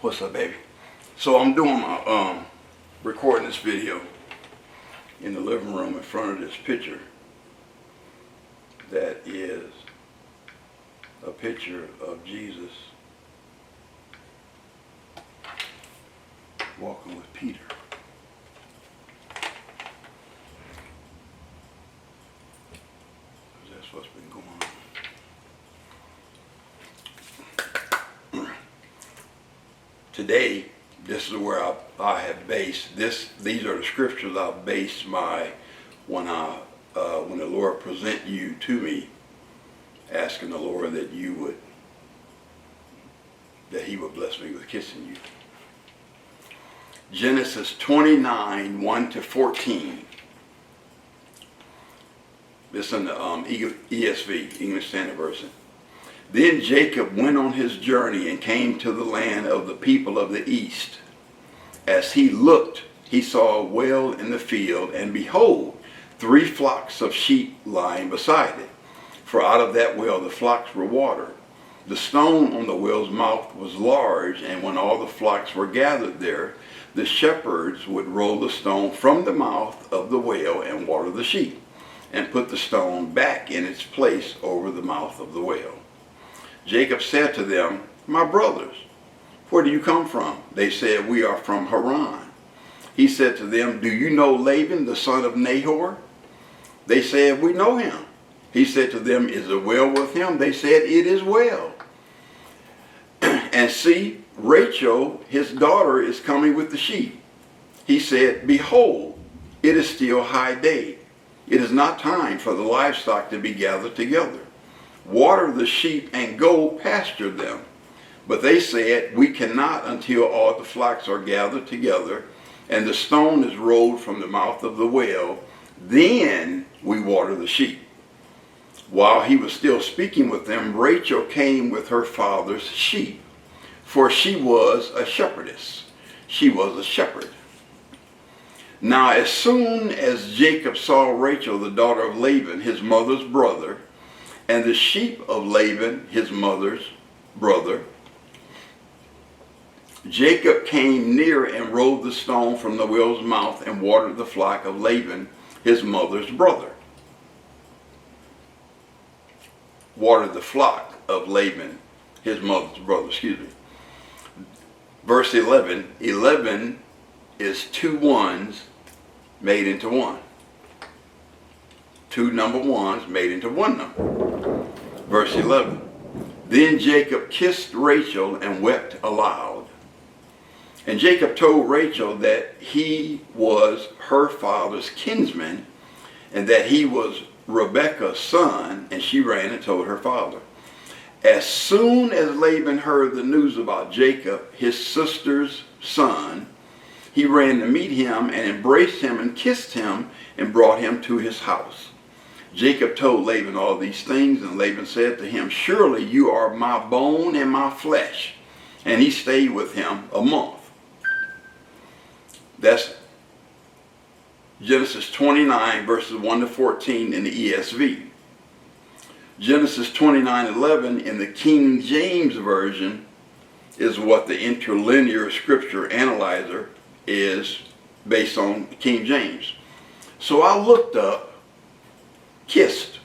What's up, baby? So I'm doing my recording this video in the living room in front of this picture that is a picture of Jesus walking with Peter. That's what's been going on. Today, this is where I have based this. These are the scriptures I've based my when the Lord present you to me, asking the Lord that He would bless me with kissing you. Genesis 29, 1 to 14. This in the ESV, English Standard Version. Then Jacob went on his journey and came to the land of the people of the east. As he looked, he saw a well in the field, and behold, 3 flocks of sheep lying beside it. For out of that well the flocks were watered. The stone on the well's mouth was large, and when all the flocks were gathered there, the shepherds would roll the stone from the mouth of the well and water the sheep, and put the stone back in its place over the mouth of the well. Jacob said to them, "My brothers, where do you come from?" They said, "We are from Haran." He said to them, "Do you know Laban, the son of Nahor?" They said, "We know him." He said to them, "Is it well with him?" They said, "It is well." And see, Rachel, his daughter, is coming with the sheep. He said, "Behold, it is still high day. It is not time for the livestock to be gathered together. Water the sheep and go pasture them." But they said, "We cannot until all the flocks are gathered together and the stone is rolled from the mouth of the well. Then we water the sheep." While he was still speaking with them, Rachel came with her father's sheep, for she was a shepherdess. She was a shepherd. Now as soon as Jacob saw Rachel, the daughter of Laban, his mother's brother, and the sheep of Laban, his mother's brother, Jacob came near and rolled the stone from the well's mouth and watered the flock of Laban, his mother's brother. Watered the flock of Laban, his mother's brother, Verse 11. 11 is 2 ones made into one. 2 number ones made into 1 number. Verse 11. Then Jacob kissed Rachel and wept aloud. And Jacob told Rachel that he was her father's kinsman and that he was Rebekah's son, and she ran and told her father. As soon as Laban heard the news about Jacob, his sister's son, he ran to meet him and embraced him and kissed him and brought him to his house. Jacob told Laban all these things, and Laban said to him, "Surely you are my bone and my flesh." And he stayed with him a month. That's Genesis 29 verses 1 to 14 in the ESV. Genesis 29:11 in the King James Version is what the interlinear scripture analyzer is based on King James. So I looked up kissed.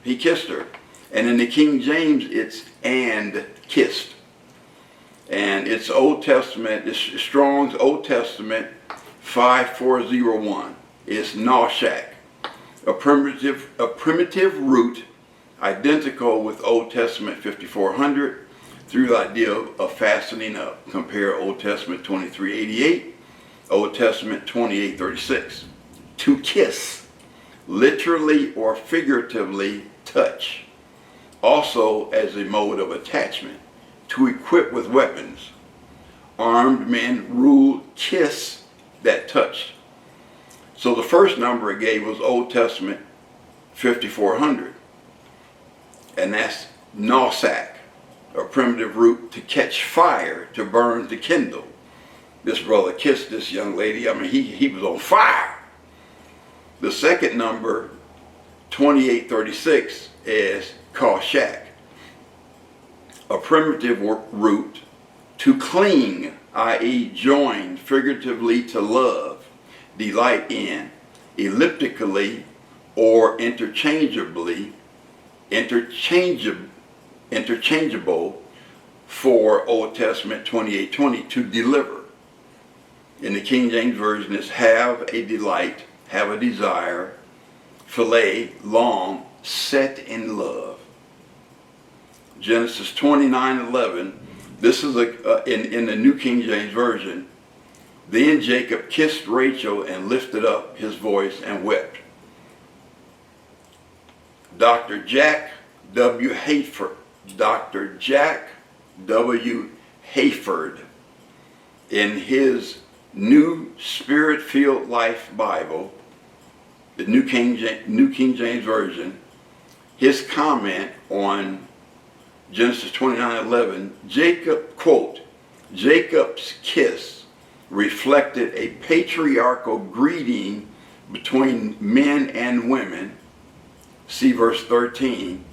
He kissed her. And in the King James it's "and kissed." And it's Old Testament, it's Strong's Old Testament 5401. It's Nashak, a primitive root identical with Old Testament 5400 through the idea of fastening up. Compare Old Testament 2388, Old Testament 2836. To kiss, literally or figuratively touch. Also as a mode of attachment. To equip with weapons. Armed men ruled kiss that touched. So the first number it gave was Old Testament 5400. And that's Nosak, a primitive root to catch fire, to burn, to kindle. This brother kissed this young lady. I mean, he was on fire. The second number, 2836, is Koshak, a primitive root to cling i.e. join, figuratively to love, delight in, elliptically or interchangeably, interchangeable for Old Testament 28:20, to deliver. In the King James Version is have a delight, have a desire, fillet, long, set in love. Genesis 29:11, this is in the New King James Version. Then Jacob kissed Rachel and lifted up his voice and wept. Dr. Jack W. Hayford, in his New Spirit-Filled Life Bible, the New King James Version, his comment on Genesis 29:11, Jacob, quote, Jacob's kiss reflected a patriarchal greeting between men and women. See verse 13.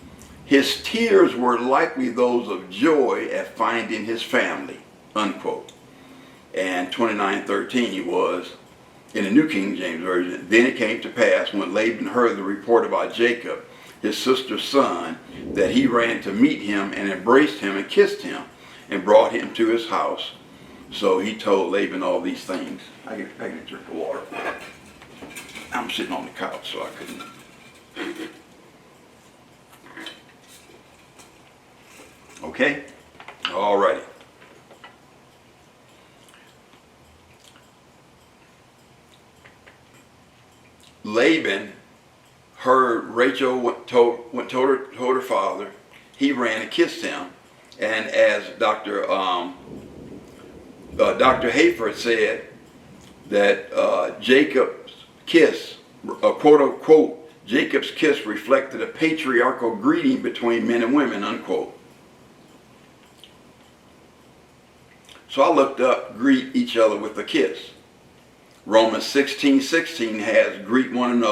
His tears were likely those of joy at finding his family, unquote. And 29:13 was in the New King James Version. Then it came to pass when Laban heard the report about Jacob, his sister's son, that he ran to meet him and embraced him and kissed him and brought him to his house. So he told Laban all these things. I get a drink of water. I'm sitting on the couch, so I couldn't. Okay? All righty. Laban heard Rachel told her father. He ran and kissed him. And as Dr. Hayford said, that Jacob's kiss, quote unquote, Jacob's kiss reflected a patriarchal greeting between men and women, unquote. So I looked up, greet each other with a kiss. Romans 16:16 has greet one another